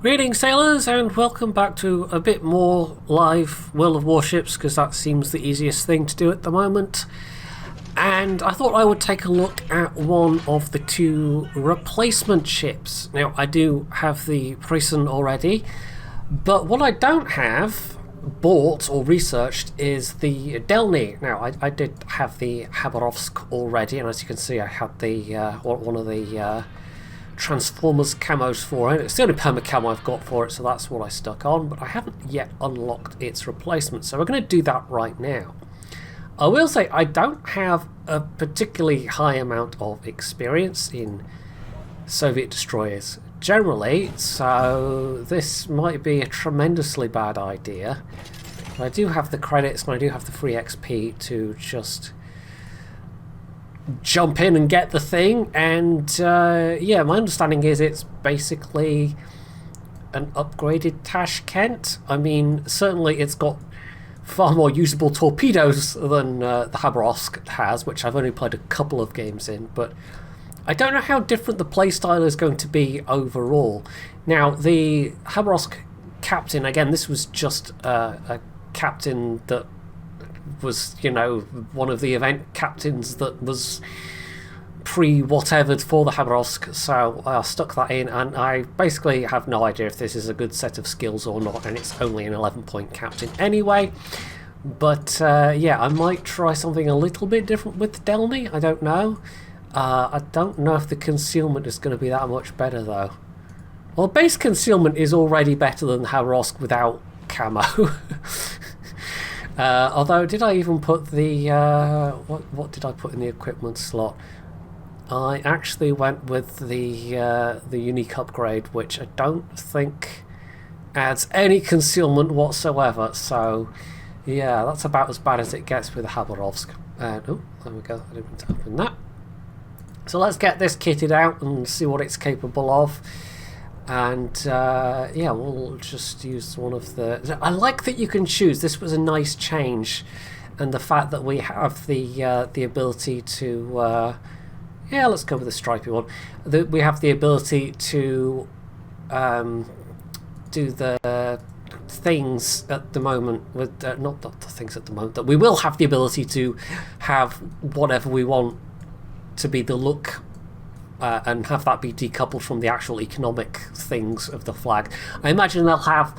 Greetings, sailors, and welcome back to a bit more live World of Warships, because that seems the easiest thing to do at the moment. And I thought I would take a look at one of the two replacement ships. Now, I do have the Prison already, but what I don't have bought or researched is the Delny. Now, I did have the Khabarovsk already, and as you can see, I had the one of the Transformers camos for it. It's the only perma camo I've got for it, so that's what I stuck on, but I haven't yet unlocked its replacement, so we're going to do that right now. I will say I don't have a particularly high amount of experience in Soviet destroyers generally, so this might be a tremendously bad idea. But I do have the credits and I do have the free XP to just jump in and get the thing, and yeah, my understanding is it's basically an upgraded Tashkent. I mean, certainly it's got far more usable torpedoes than the Khabarovsk has, which I've only played a couple of games in, but I don't know how different the playstyle is going to be overall. Now, the Khabarovsk captain, again, this was just a captain that was, you know, one of the event captains that was pre-whatevered for the Khabarovsk, so I stuck that in, and I basically have no idea if this is a good set of skills or not, and it's only an 11-point captain anyway. But yeah, I might try something a little bit different with Delny. I don't know. I don't know if the concealment is going to be that much better, though. Well, base concealment is already better than Khabarovsk without camo. Although, did I even put the what did I put in the equipment slot? I actually went with the unique upgrade, which I don't think adds any concealment whatsoever. So yeah, that's about as bad as it gets with the Khabarovsk. Oh, there we go. I didn't want to open that. So let's get this kitted out and see what it's capable of. And yeah, we'll just use one of the... I like that you can choose. This was a nice change, and the fact that we have the ability to yeah, let's go with the stripy one. We have the ability to do the things at the moment with not the things at the moment, that we will have the ability to have whatever we want to be the look, and have that be decoupled from the actual economic things of the flag. I imagine they'll have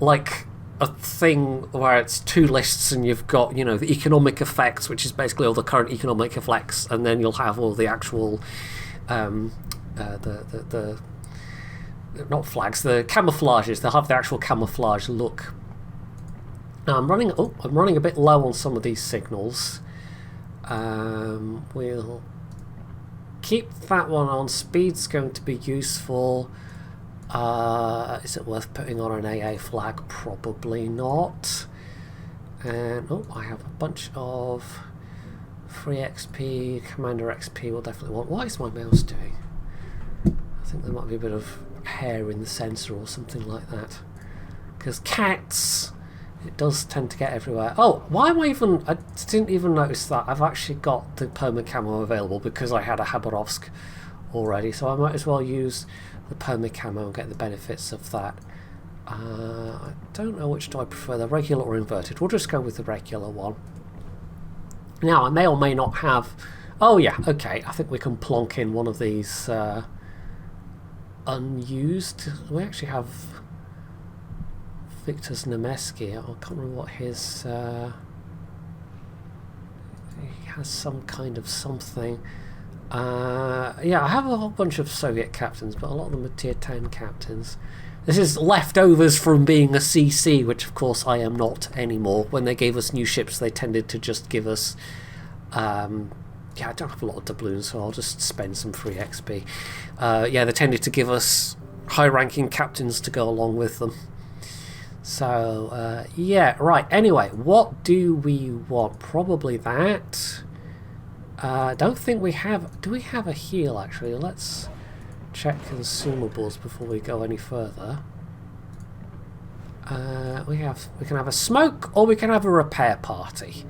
like a thing where it's two lists, and you've got, you know, the economic effects, which is basically all the current economic effects, and then you'll have all the actual the not flags, the camouflages. They'll have the actual camouflage look. Now I'm running a bit low on some of these signals. We'll keep that one on. Speed's going to be useful. Is it worth putting on an AA flag? Probably not. And oh, I have a bunch of free XP. Commander XP will definitely want. What is my mouse doing? I think there might be a bit of hair in the sensor or something like that. Because cats, it does tend to get everywhere. Oh, why am I even... I didn't even notice that. I've actually got the perma camo available because I had a Khabarovsk already, so I might as well use the perma camo and get the benefits of that. I don't know which do I prefer, the regular or inverted. We'll just go with the regular one. Now, I may or may not have... Oh yeah, okay, I think we can plonk in one of these unused. We actually have Victor's Nemeski. I can't remember what his... he has some kind of something. Yeah, I have a whole bunch of Soviet captains, but a lot of them are tier 10 captains. This is leftovers from being a CC, which of course I am not anymore. When they gave us new ships, they tended to just give us... yeah, I don't have a lot of doubloons, so I'll just spend some free XP. Yeah, they tended to give us high-ranking captains to go along with them. So, yeah, right. Anyway, what do we want? Probably that. I don't think we have... Do we have a heal, actually? Let's check consumables before we go any further. We can have a smoke, or we can have a repair party.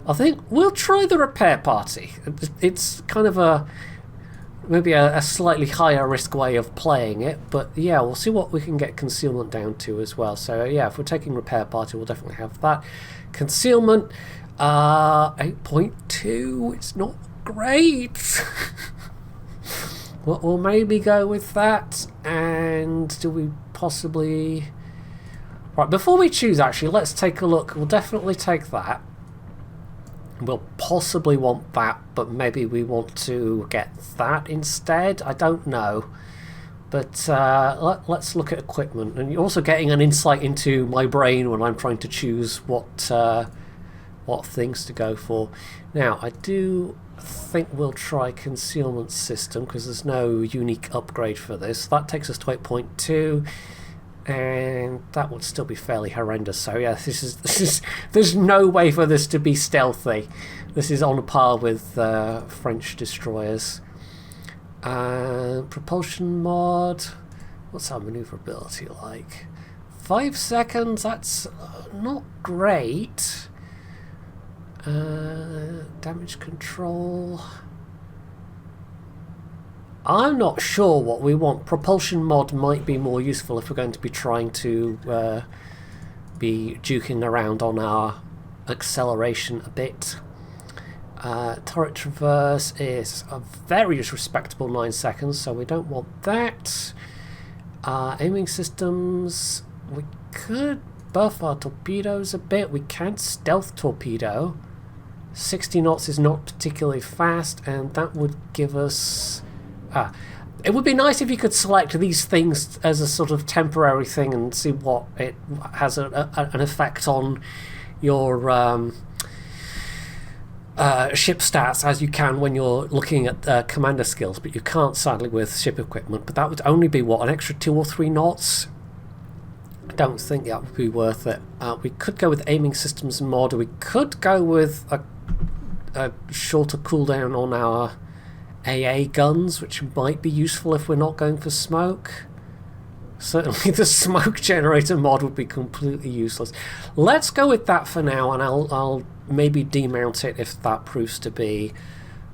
I think we'll try the repair party. It's kind of a maybe a slightly higher risk way of playing it, but yeah, we'll see what we can get concealment down to as well. So yeah, if we're taking repair party, we'll definitely have that. Concealment, 8.2, it's not great. We'll maybe go with that, and do we possibly... Right, before we choose, actually, let's take a look. We'll definitely take that. We'll possibly want that, but maybe we want to get that instead. I don't know. But let's look at equipment. And you're also getting an insight into my brain when I'm trying to choose what things to go for. Now, I do think we'll try concealment system because there's no unique upgrade for this. That takes us to 8.2. And that would still be fairly horrendous. So yeah, this is there's no way for this to be stealthy. This is on a par with French destroyers. Propulsion mod. What's our maneuverability like? 5 seconds. That's not great. Damage control. I'm not sure what we want. Propulsion mod might be more useful if we're going to be trying to be duking around on our acceleration a bit. Turret traverse is a very respectable 9 seconds, so we don't want that. Aiming systems, we could buff our torpedoes a bit. We can stealth torpedo. 60 knots is not particularly fast, and that would give us... it would be nice if you could select these things as a sort of temporary thing and see what it has an effect on your ship stats as you can when you're looking at commander skills, but you can't sadly with ship equipment. But that would only be, what, an extra 2 or 3 knots? I don't think that would be worth it. We could go with aiming systems mod, or we could go with a shorter cooldown on our AA guns, which might be useful if we're not going for smoke. Certainly the smoke generator mod would be completely useless. Let's go with that for now, and I'll maybe demount it if that proves to be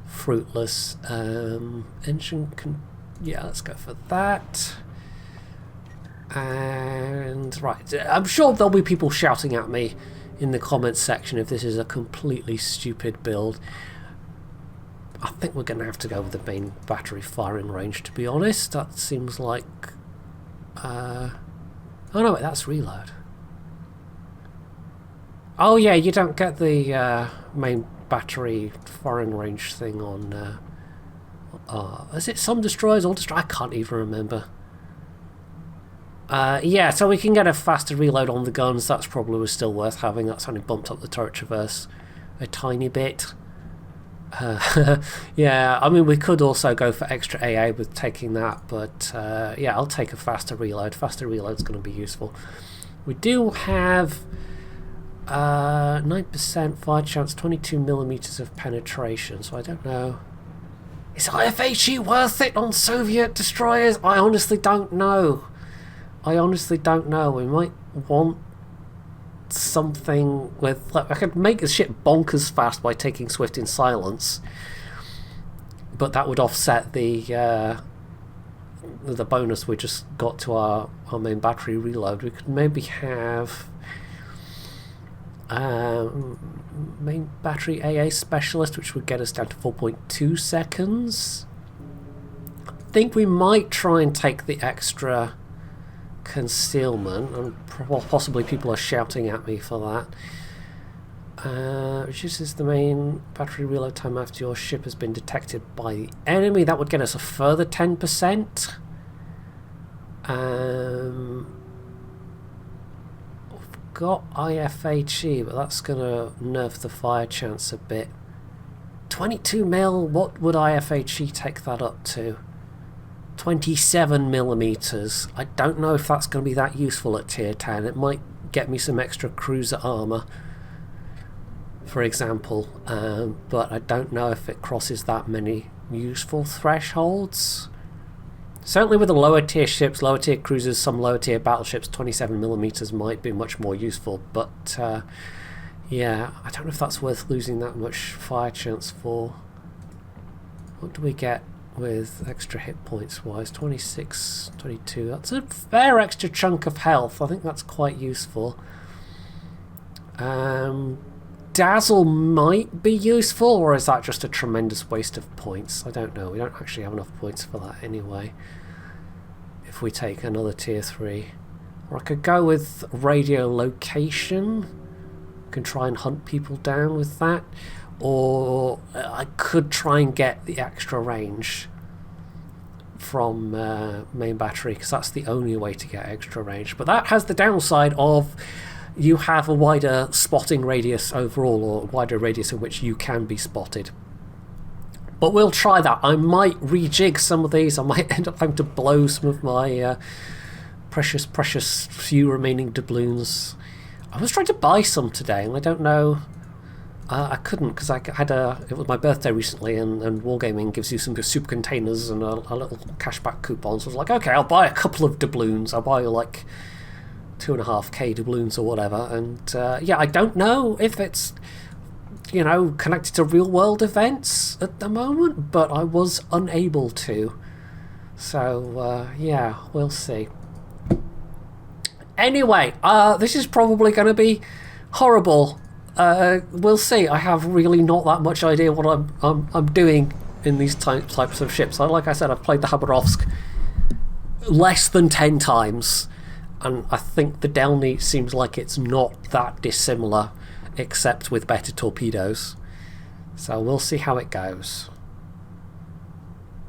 fruitless. Yeah, let's go for that. And right, I'm sure there'll be people shouting at me in the comments section if this is a completely stupid build. I think we're going to have to go with the main battery firing range, to be honest. That seems like... oh no, wait, that's reload. Oh yeah, you don't get the main battery firing range thing on... is it some destroyers, all destroyers? I can't even remember. Yeah, so we can get a faster reload on the guns. That's probably still worth having. That's only bumped up the turret traverse a tiny bit. Yeah, I mean, we could also go for extra AA with taking that, but yeah, I'll take a faster reload. Faster reload's going to be useful. We do have 9% fire chance, 22mm of penetration, so I don't know. Is IFHE worth it on Soviet destroyers? I honestly don't know. I honestly don't know. We might want something with... I could make the ship bonkers fast by taking Swift in silence, but that would offset the bonus we just got to our main battery reload. We could maybe have main battery AA specialist, which would get us down to 4.2 seconds. I think we might try and take the extra concealment, and possibly people are shouting at me for that. Reduces the main battery reload time after your ship has been detected by the enemy. That would get us a further 10%. We've got IFHE, but that's going to nerf the fire chance a bit. 22 mil, what would IFHE take that up to? 27mm. I don't know if that's going to be that useful at tier 10. It might get me some extra cruiser armor, for example, but I don't know if it crosses that many useful thresholds. Certainly with the lower tier ships, lower tier cruisers, some lower tier battleships, 27mm might be much more useful, but yeah, I don't know if that's worth losing that much fire chance for. What do we get with extra hit points wise. 26, 22. That's a fair extra chunk of health. I think that's quite useful. Dazzle might be useful, or is that just a tremendous waste of points? I don't know. We don't actually have enough points for that anyway. If we take another tier 3. Or I could go with radio location. Can try and hunt people down with that. Or I could try and get the extra range from main battery, because that's the only way to get extra range. But that has the downside of you have a wider spotting radius overall, or a wider radius in which you can be spotted. But we'll try that. I might rejig some of these. I might end up having to blow some of my precious few remaining doubloons. I was trying to buy some today, and I don't know. I couldn't, because I had it was my birthday recently, and Wargaming gives you some super containers and a little cashback coupon. So I was like, okay, I'll buy a couple of doubloons. I'll buy like 2.5k doubloons or whatever. And yeah, I don't know if it's, you know, connected to real world events at the moment, but I was unable to. So yeah, we'll see. Anyway, this is probably going to be horrible. We'll see. I have really not that much idea what I'm doing in these types of ships. Like I said, I've played the Khabarovsk less than 10 times, and I think the Delny seems like it's not that dissimilar, except with better torpedoes. So we'll see how it goes.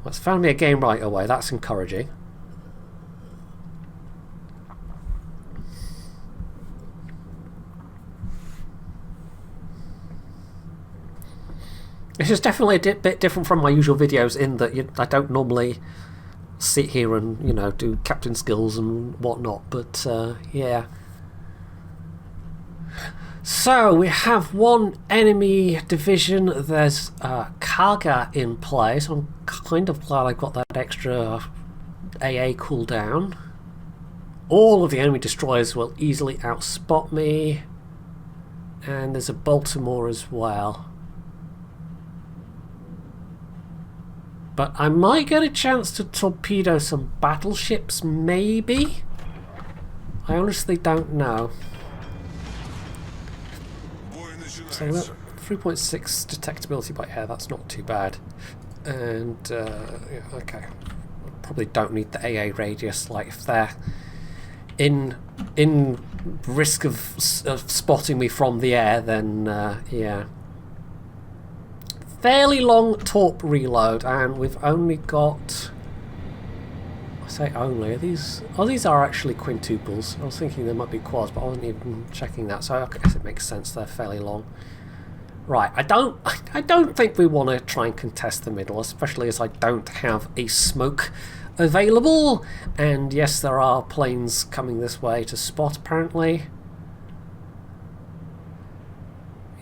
Well, it's found me a game right away. That's encouraging. This is definitely a bit different from my usual videos in that I don't normally sit here and, you know, do captain skills and whatnot, but yeah. So we have one enemy division. There's Kaga in play, so I'm kind of glad I got that extra AA cooldown. All of the enemy destroyers will easily outspot me, and there's a Baltimore as well. But I might get a chance to torpedo some battleships, maybe? I honestly don't know. So 3.6 detectability by air, that's not too bad. And, yeah, okay. Probably don't need the AA radius, like if they're in risk of spotting me from the air, then, yeah. Fairly long torp reload, and we've only got, I say only, these are actually quintuples. I was thinking they might be quads, but I wasn't even checking that, so I guess it makes sense they're fairly long. Right, I don't think we want to try and contest the middle, especially as I don't have a smoke available, and yes, there are planes coming this way to spot apparently.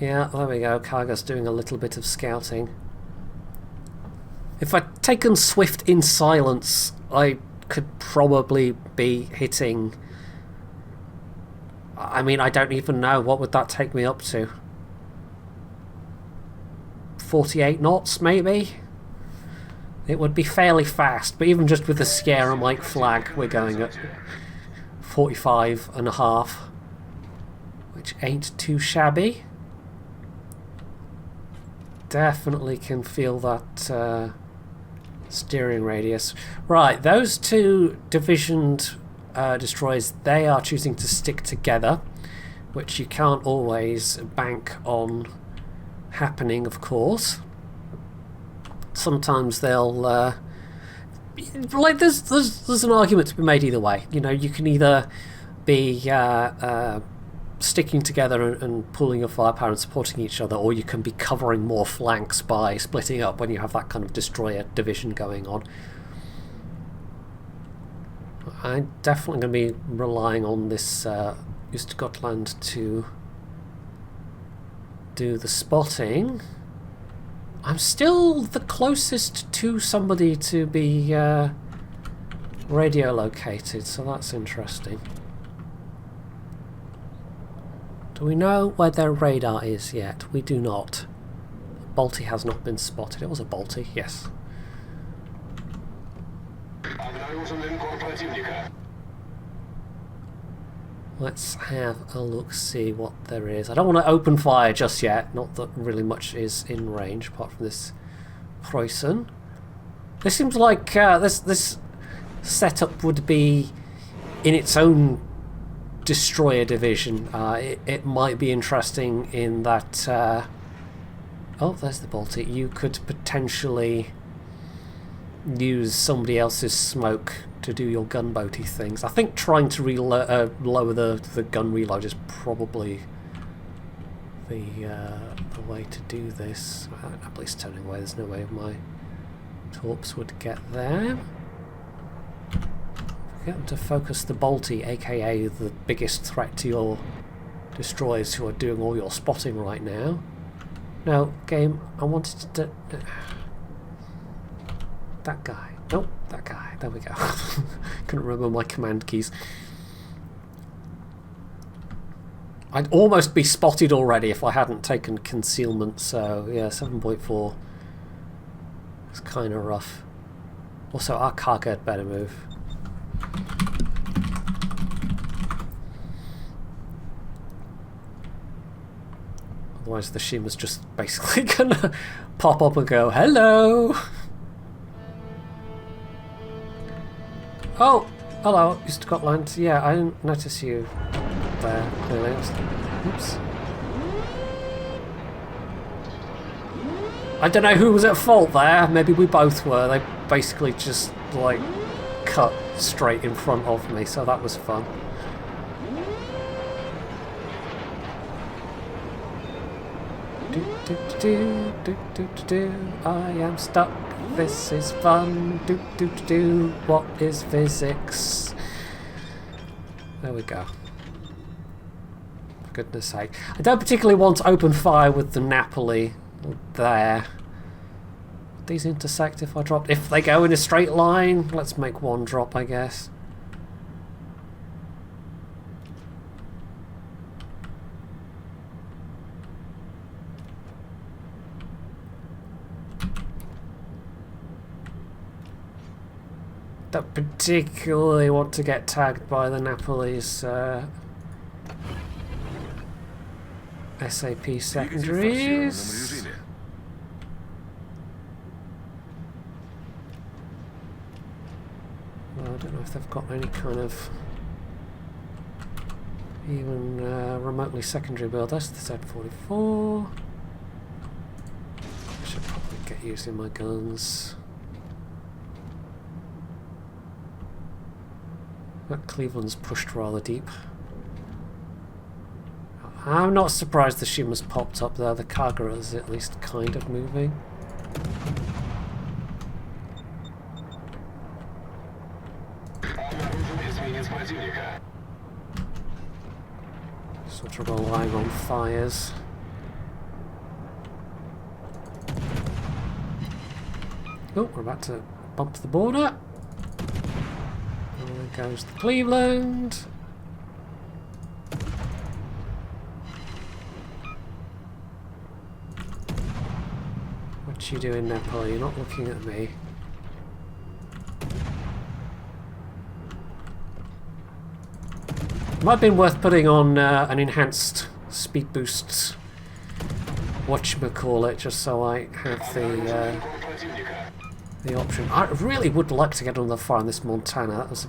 Yeah, there we go. Kaga's doing a little bit of scouting. If I'd taken Swift in silence, I could probably be hitting... I mean, I don't even know. What would that take me up to? 48 knots, maybe? It would be fairly fast, but even just with the Sierra Mike flag, we're going at 45.5, which ain't too shabby. Definitely can feel that steering radius. Right, those two divisioned destroyers, they are choosing to stick together, which you can't always bank on happening, of course. Sometimes they'll like there's an argument to be made either way. You know, you can either be sticking together and pooling your firepower and supporting each other, or you can be covering more flanks by splitting up when you have that kind of destroyer division going on. I'm definitely going to be relying on this Östergötland to do the spotting. I'm still the closest to somebody to be radio located, so that's interesting. Do we know where their radar is yet? We do not. Balti has not been spotted. It was a Balti, yes. Let's have a look, see what there is. I don't want to open fire just yet. Not that really much is in range, apart from this Preußen. This seems like this setup would be in its own destroyer division. It might be interesting in that... oh, there's the Baltic. You could potentially use somebody else's smoke to do your gunboaty things. I think trying to lower the gun reload is probably the way to do this. At least turning away. There's no way my torps would get there. Get them to focus the Balti, aka the biggest threat to your destroyers who are doing all your spotting right now. No, game, I wanted to... that guy. Nope, that guy. There we go. Couldn't remember my command keys. I'd almost be spotted already if I hadn't taken concealment, so yeah, 7.4. It's kind of rough. Also, our cargo had better move. Otherwise the Shima's just basically gonna pop up and go, hello! Oh! Hello, Scotland. Yeah, I didn't notice you there, clearly. Oops. I don't know who was at fault there. Maybe we both were. They basically just, like, cut straight in front of me, so that was fun. I am stuck. This is fun. What is physics? There we go. For goodness sake. I don't particularly want to open fire with the Napoli there. These intersect if I drop. If they go in a straight line, let's make one drop, I guess. Don't particularly want to get tagged by the Napoli's SAP secondaries. Well, I don't know if they've got any kind of even remotely secondary build. That's the Z44. I should probably get using my guns. But Cleveland's pushed rather deep. I'm not surprised the Shima's popped up there. The Kagura is at least kind of moving. Sort of relying on fires. Oh, we're about to bump the border. There goes the Cleveland. What you doing, Nepal? You're not looking at me. Might have been worth putting on an enhanced speed boost, whatchamacallit, just so I have the option. I really would like to get on the fire in this Montana. That was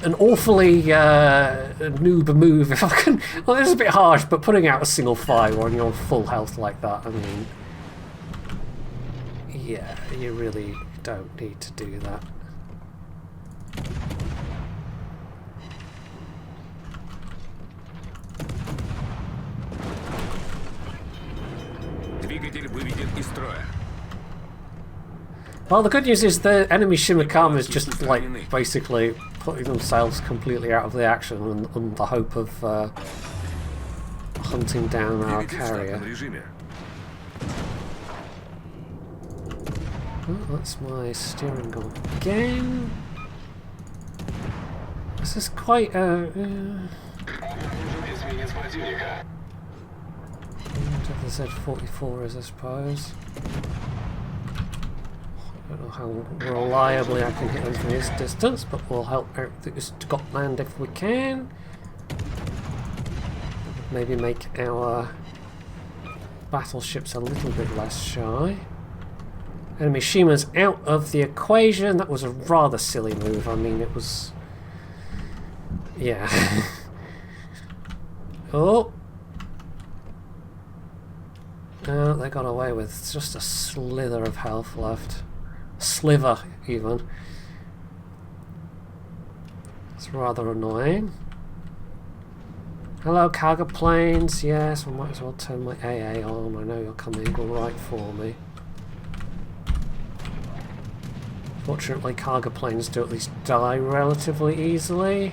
an awfully noob move. If I can, well, it's a bit harsh, but putting out a single fire when you're on full health like that, I mean, yeah, you really don't need to do that. Well, the good news is the enemy Shimikama is just like basically putting themselves completely out of the action on the hope of hunting down our carrier. Oh, that's my steering gone again. This is quite a... the Z44 is, I suppose. Don't know how reliably I can hit them from this distance, but we'll help out the Scotland if we can. Maybe make our battleships a little bit less shy. Enemy Shima's out of the equation. That was a rather silly move. I mean, it was... yeah. Oh! No, they got away with just a slither of health left. Sliver, even. It's rather annoying. Hello, cargo planes. Yes, I might as well turn my AA on. I know you're coming right for me. Fortunately, cargo planes do at least die relatively easily.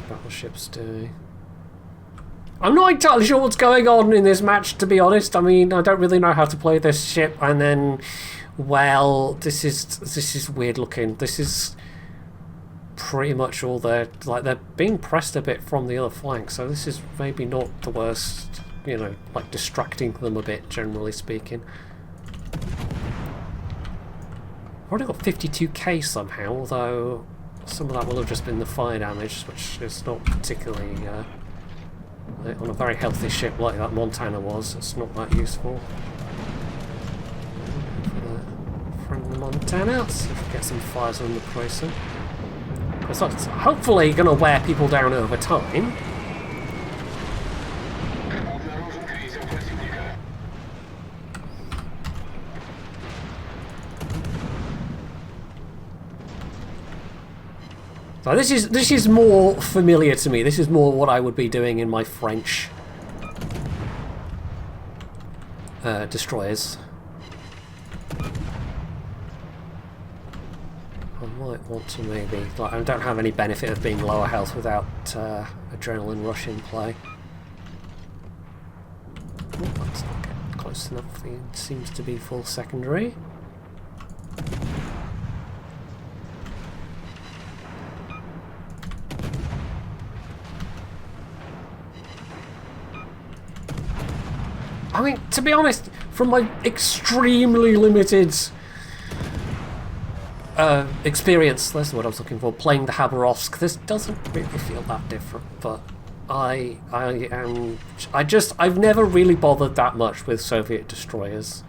Battleships doing. I'm not entirely sure what's going on in this match, to be honest. I mean, I don't really know how to play this ship, and then, well, this is weird looking. This is pretty much all they're being pressed a bit from the other flank, so this is maybe not the worst, you know, like distracting them a bit, generally speaking. I've already got 52k somehow, although some of that will have just been the fire damage, which is not particularly, on a very healthy ship like that Montana was, it's not that useful. From the Montana, let's see if we get some fires on the Chrysler. Because that's hopefully going to wear people down over time. So this is more familiar to me. This is more what I would be doing in my French destroyers. I might want to maybe... like, I don't have any benefit of being lower health without adrenaline rush in play. Oh, let's not get close enough. It seems to be full secondary. I mean, to be honest, from my extremely limited experience, that's the word I was looking for, playing the Khabarovsk, this doesn't really feel that different, but I've never really bothered that much with Soviet destroyers.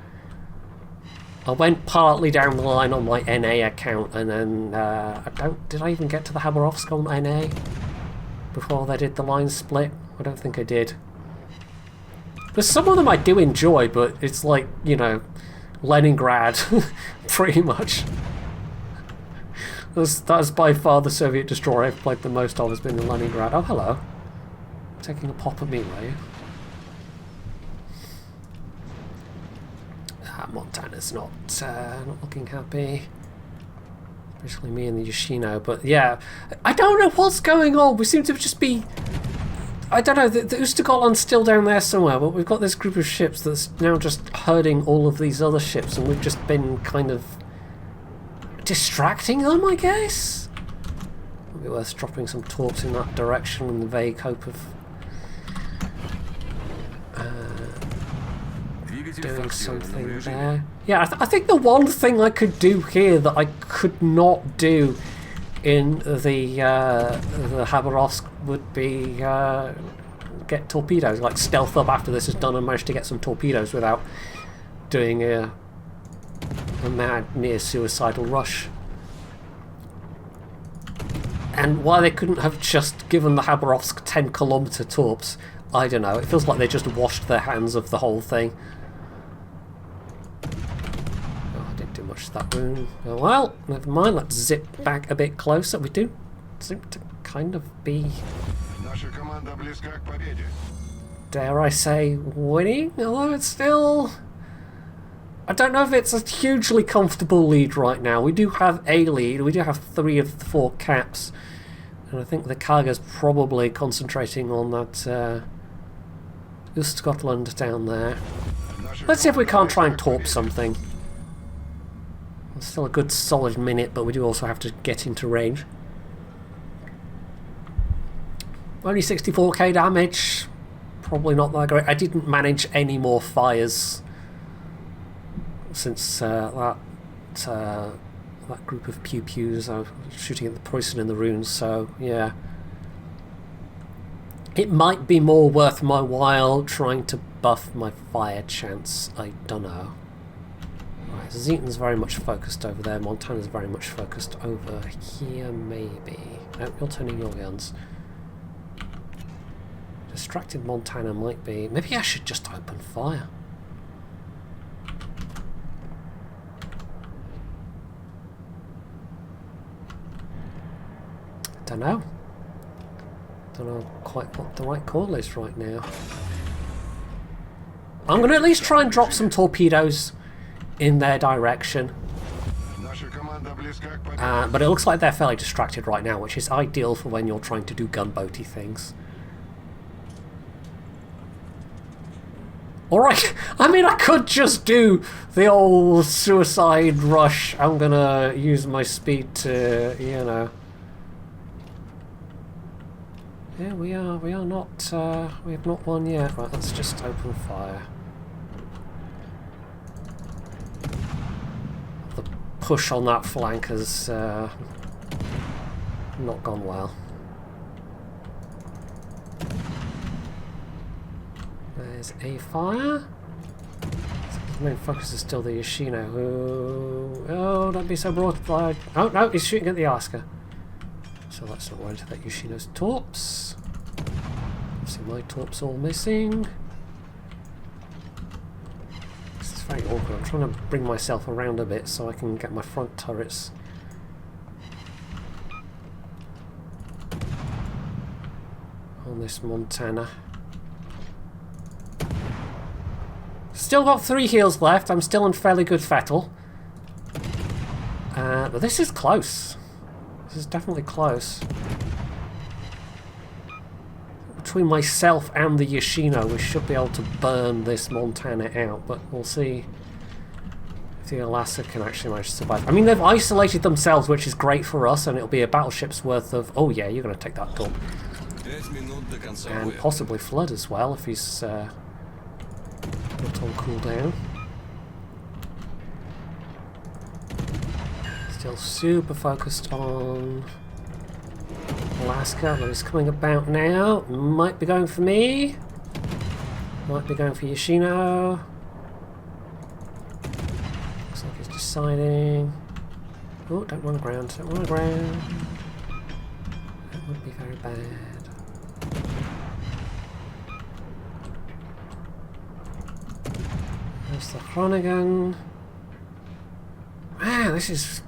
I went partly down the line on my NA account, and then did I even get to the Khabarovsk on NA before they did the line split? I don't think I did. But some of them I do enjoy, but it's like, you know, Leningrad, pretty much. That's by far the Soviet destroyer I've played the most of, has been the Leningrad. Oh, hello. Taking a pop at me, were you? Montana's not looking happy. Especially me and the Yoshino, but yeah. I don't know what's going on. We seem to just be... I don't know, the Oostergotland's still down there somewhere, but we've got this group of ships that's now just herding all of these other ships, and we've just been kind of distracting them, I guess? It'd be worth dropping some torps in that direction in the vague hope of doing something there. Yeah, I think the one thing I could do here that I could not do in the Khabarovsk would be get torpedoes, like stealth up after this is done and manage to get some torpedoes without doing a mad near suicidal rush. And why they couldn't have just given the Khabarovsk 10-kilometer torps, I don't know. It feels like they just washed their hands of the whole thing. Too much of that wound. Oh, well, never mind. Let's zip back a bit closer. We do seem to kind of be, dare I say, winning. Although it's still, I don't know if it's a hugely comfortable lead right now. We do have a lead. We do have 3 of the 4 caps, and I think the cargo's probably concentrating on that Scotland down there. Let's see if we can't try and torp something. Still a good solid minute, but we do also have to get into range. Only 64k damage. Probably not that great. I didn't manage any more fires since that group of pew-pews. I was shooting at the poison in the runes, so yeah. It might be more worth my while trying to buff my fire chance. I don't know. Right, Zeaton's very much focused over there. Montana's very much focused over here, maybe. No, you're turning your guns. Distracted Montana might be... Maybe I should just open fire. Don't know. Don't know quite what the right call is right now. I'm going to at least try and drop some torpedoes in their direction. But it looks like they're fairly distracted right now, which is ideal for when you're trying to do gunboaty things. Alright, I mean, I could just do the old suicide rush. I'm going to use my speed to, you know... Yeah, we are not, we have not won yet. Right, let's just open fire. The push on that flank has not gone well. There's a fire. The main focus is still the Yoshino, who... Oh, don't be so broad-eyed. Oh, no, he's shooting at the Oscar. So let's not worry into that Yoshino's torps. See my torps all missing. This is very awkward. I'm trying to bring myself around a bit so I can get my front turrets. On this Montana. Still got 3 heals left. I'm still in fairly good fettle. But this is close. This is definitely close. Between myself and the Yoshino, we should be able to burn this Montana out, but we'll see if the Alaska can actually manage to survive. I mean, they've isolated themselves, which is great for us, and it'll be a battleship's worth of... Oh yeah, you're going to take that torp. And possibly Flood as well, if he's not on cooldown. Still super focused on Alaska, but it's coming about now. Might be going for me. Might be going for Yoshino. Looks like he's deciding. Oh, don't run aground, don't run aground. That would be very bad. There's the Groningen. Man, this is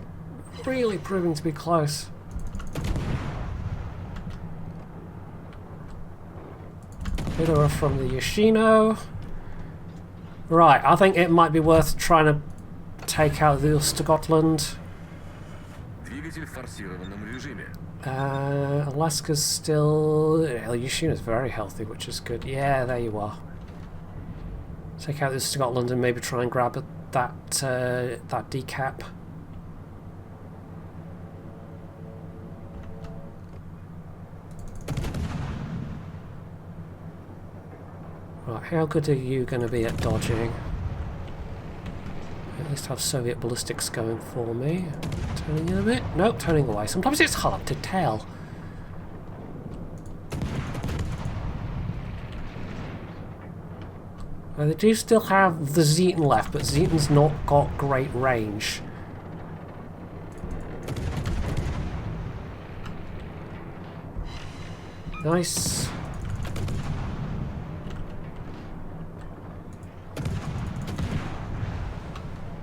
really proving to be close. Bit of from the Yoshino. Right, I think it might be worth trying to take out the Scotland. Alaska's still... Yoshino's very healthy, which is good. Yeah, there you are. Take out this Scotland and maybe try and grab that decap. Right, how good are you going to be at dodging? At least have Soviet ballistics going for me. Turning in a bit? Nope, turning away. Sometimes it's hard to tell. Well, they do still have the Zeton left, but Zeton's not got great range. Nice.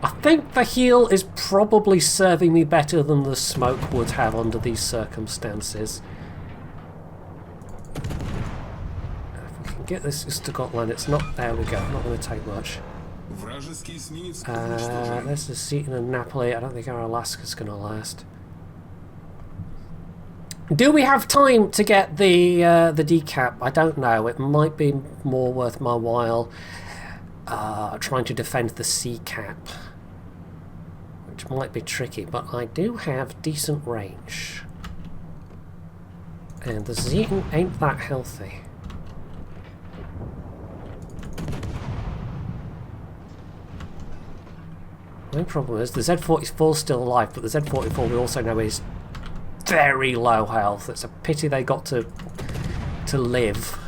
I think the heal is probably serving me better than the smoke would have under these circumstances. If we can get this to Scotland, it's not... There we go, not going to take much. There's the Zeton and Napoli. I don't think our Alaska's going to last. Do we have time to get the decap? I don't know. It might be more worth my while trying to defend the C cap. which might be tricky, but I do have decent range. And the Zeton ain't that healthy. The main problem is the Z-44 is still alive, but the Z-44 we also know is very low health. It's a pity they got to live.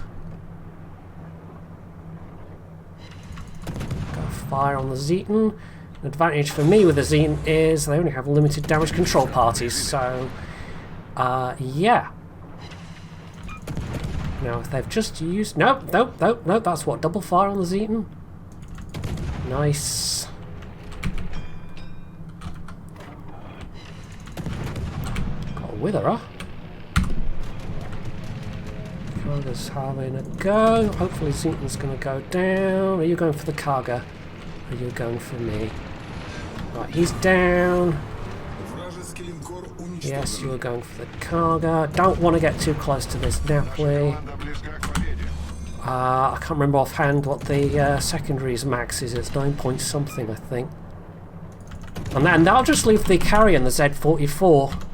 Go fire on the Zeton. The advantage for me with the Zeton is they only have limited damage control parties, so yeah. Now if they've just used... Nope, that's what, double fire on the Zeton? Nice. Got a witherer. Cargo's having a go. Hopefully Zeton's going to go down. Are you going for the cargo? Are you going for me? Right, he's down. Yes, you were going for the cargo. Don't want to get too close to this Napoli. I can't remember offhand what the secondary's max is. It's 9 point something, I think. And then that'll just leave the carrier and the Z-44.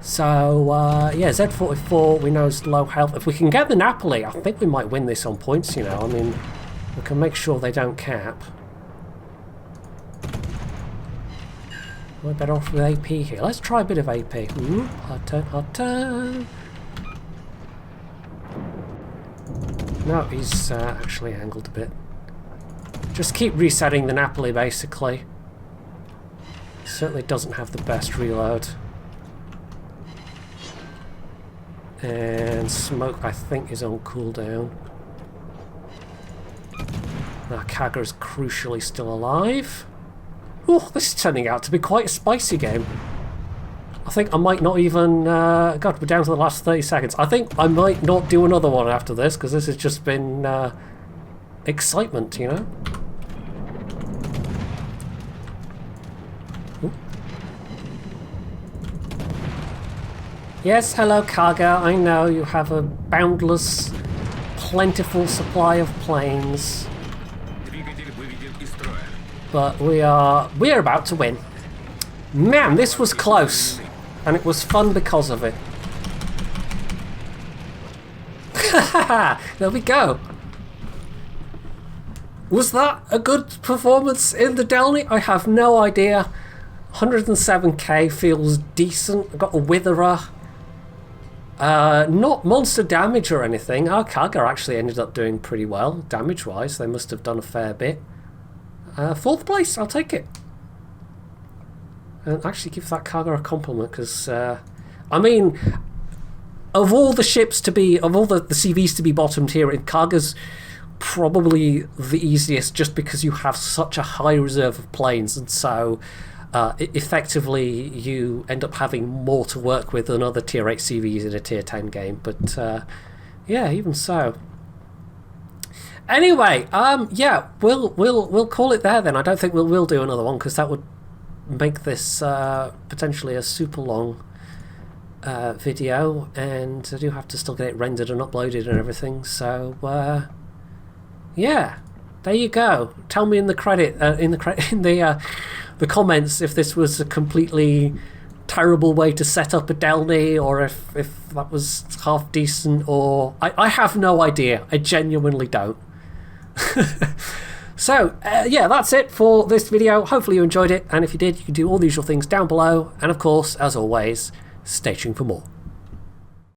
So, yeah, Z-44 we know is low health. If we can get the Napoli, I think we might win this on points, you know. I mean, we can make sure they don't cap. We're better off with AP here. Let's try a bit of AP. Ooh, hard turn, hard turn. No, he's actually angled a bit. Just keep resetting the Napoli, basically. Certainly doesn't have the best reload. And smoke, I think, is on cooldown. Now, Kaga is crucially still alive. Oh, this is turning out to be quite a spicy game. I think I might not even... God, we're down to the last 30 seconds. I think I might not do another one after this, because this has just been excitement, you know? Ooh. Yes, hello, Kaga. I know you have a boundless, plentiful supply of planes. But we're about to win. Man, this was close. And it was fun because of it. There we go. Was that a good performance in the Delny? I have no idea. 107k feels decent. I got a witherer. Not monster damage or anything. Our Kaga actually ended up doing pretty well, damage-wise. They must have done a fair bit. 4th place, I'll take it. And actually give that Kaga a compliment, because, I mean, of all the ships to be, of all the CVs to be bottomed here, Kaga's probably the easiest, just because you have such a high reserve of planes, and so effectively you end up having more to work with than other tier 8 CVs in a tier 10 game. But yeah, even so. Anyway, yeah, we'll call it there then. I don't think we'll do another one, because that would make this potentially a super long video, and I do have to still get it rendered and uploaded and everything. So yeah, there you go. Tell me in the the comments if this was a completely terrible way to set up a Delny, or if that was half decent, or I have no idea. I genuinely don't. So yeah, that's it for this video. Hopefully you enjoyed it, and if you did, you can do all the usual things down below, and of course, as always, stay tuned for more.